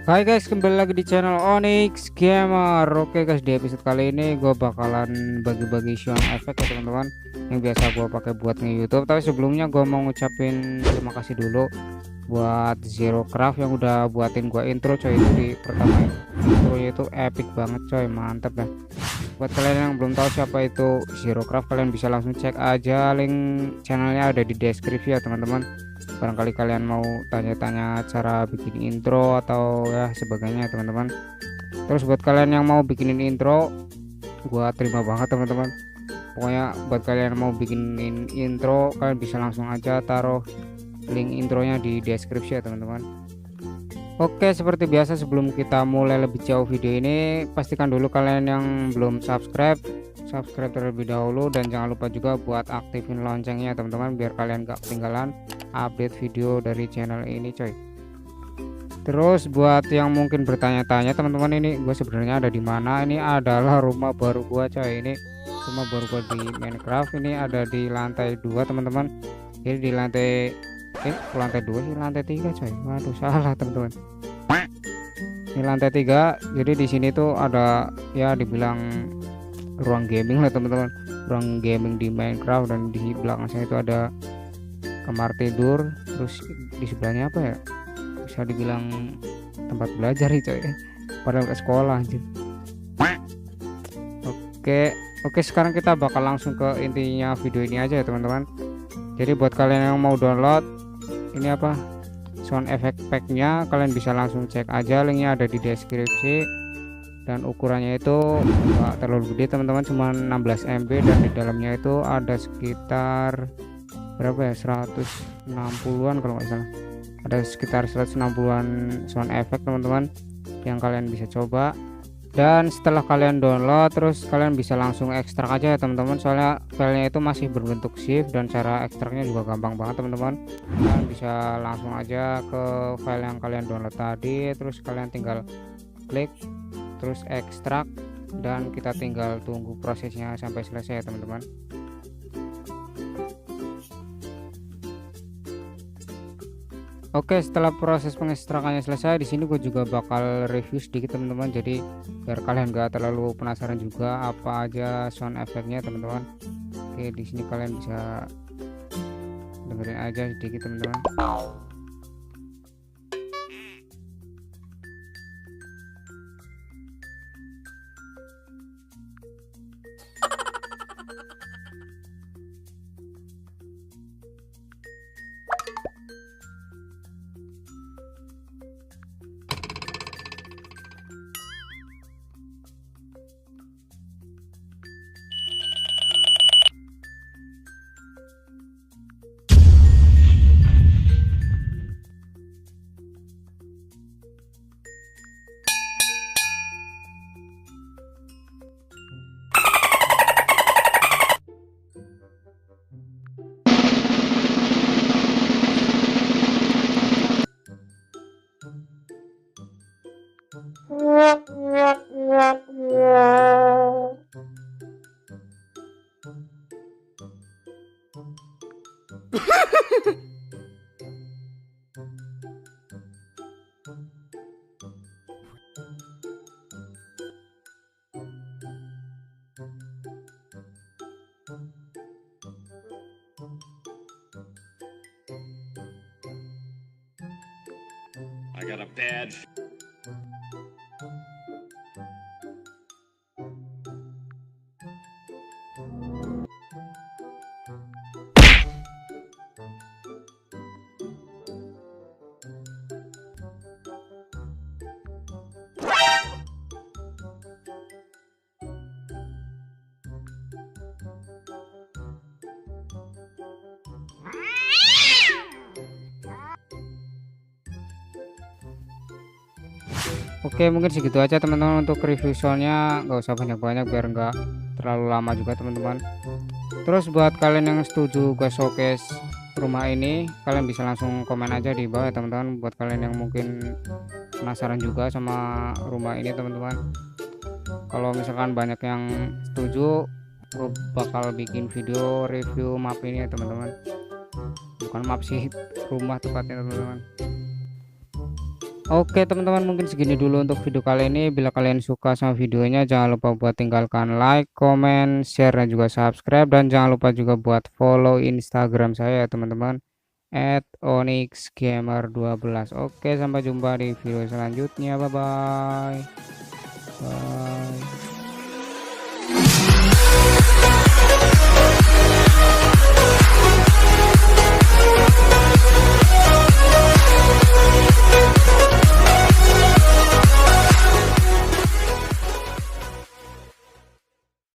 Hai guys, kembali lagi di channel Onyx Gamer. Oke guys, di episode kali ini gue bakalan bagi-bagi sound effect ya teman-teman, yang biasa gue pakai buat nge-YouTube. Tapi sebelumnya gue mau ngucapin terima kasih dulu buat Zero Craft yang udah buatin gue intro coy. Itu di pertama intronya itu epic banget coy, mantep ya. Buat kalian yang belum tahu siapa itu Zero Craft, kalian bisa langsung cek aja, link channelnya ada di deskripsi ya teman-teman. Barangkali kalian mau tanya-tanya cara bikin intro atau ya sebagainya teman-teman. Terus buat kalian yang mau bikinin intro, gua terima banget teman-teman. Pokoknya buat kalian yang mau bikinin intro, kalian bisa langsung aja taruh link intronya di deskripsi ya teman-teman. Oke, seperti biasa sebelum kita mulai lebih jauh video ini, pastikan dulu kalian yang belum subscribe terlebih dahulu, dan jangan lupa juga buat aktifin loncengnya teman-teman, biar kalian gak ketinggalan update video dari channel ini coy. Terus buat yang mungkin bertanya-tanya teman-teman, ini gue sebenarnya ada di mana? Ini adalah rumah baru gua coy. Ini rumah baru gua di Minecraft. Ini ada di lantai 2 teman-teman. Jadi di lantai 2 sih, lantai 3 coy. Waduh, salah teman-teman. Ini lantai 3. Jadi di sini tuh ada ya dibilang ruang gaming lah teman-teman, ruang gaming di Minecraft. Dan di belakang saya itu ada kamar tidur. Terus di sebelahnya apa ya, bisa dibilang tempat belajar itu ya, padahal ke sekolah anjir. Oke, sekarang kita bakal langsung ke intinya video ini aja ya teman-teman. Jadi buat kalian yang mau download ini apa, sound effect packnya, kalian bisa langsung cek aja, linknya ada di deskripsi. Dan ukurannya itu nggak terlalu gede teman-teman, cuma 16 MB, dan di dalamnya itu ada sekitar berapa ya, 160-an kalau nggak salah. Ada sekitar 160-an sound effect teman-teman yang kalian bisa coba. Dan setelah kalian download, terus kalian bisa langsung ekstrak aja ya teman-teman, soalnya filenya itu masih berbentuk zip, dan cara ekstraknya juga gampang banget teman-teman. Kalian bisa langsung aja ke file yang kalian download tadi, terus kalian tinggal klik terus ekstrak, dan kita tinggal tunggu prosesnya sampai selesai ya teman-teman. Oke, setelah proses pengekstrakannya selesai, di sini gue juga bakal review sedikit teman-teman, jadi biar kalian gak terlalu penasaran juga apa aja sound efeknya teman-teman. Oke, di sini kalian bisa dengerin aja sedikit teman-teman. I got a bad. Oke, mungkin segitu aja teman-teman untuk review soundnya, nggak usah banyak-banyak biar nggak terlalu lama juga teman-teman. Terus buat kalian yang setuju gue showcase rumah ini, kalian bisa langsung komen aja di bawah ya teman-teman. Buat kalian yang mungkin penasaran juga sama rumah ini teman-teman, kalau misalkan banyak yang setuju, gue bakal bikin video review map ini ya teman-teman. Bukan map sih, rumah tepatnya teman-teman. Oke teman-teman, mungkin segini dulu untuk video kali ini. Bila kalian suka sama videonya, jangan lupa buat tinggalkan like, comment, share, dan juga subscribe. Dan jangan lupa juga buat follow Instagram saya ya teman-teman, @onyxgamer12. Oke, sampai jumpa di video selanjutnya. Bye bye. Bye.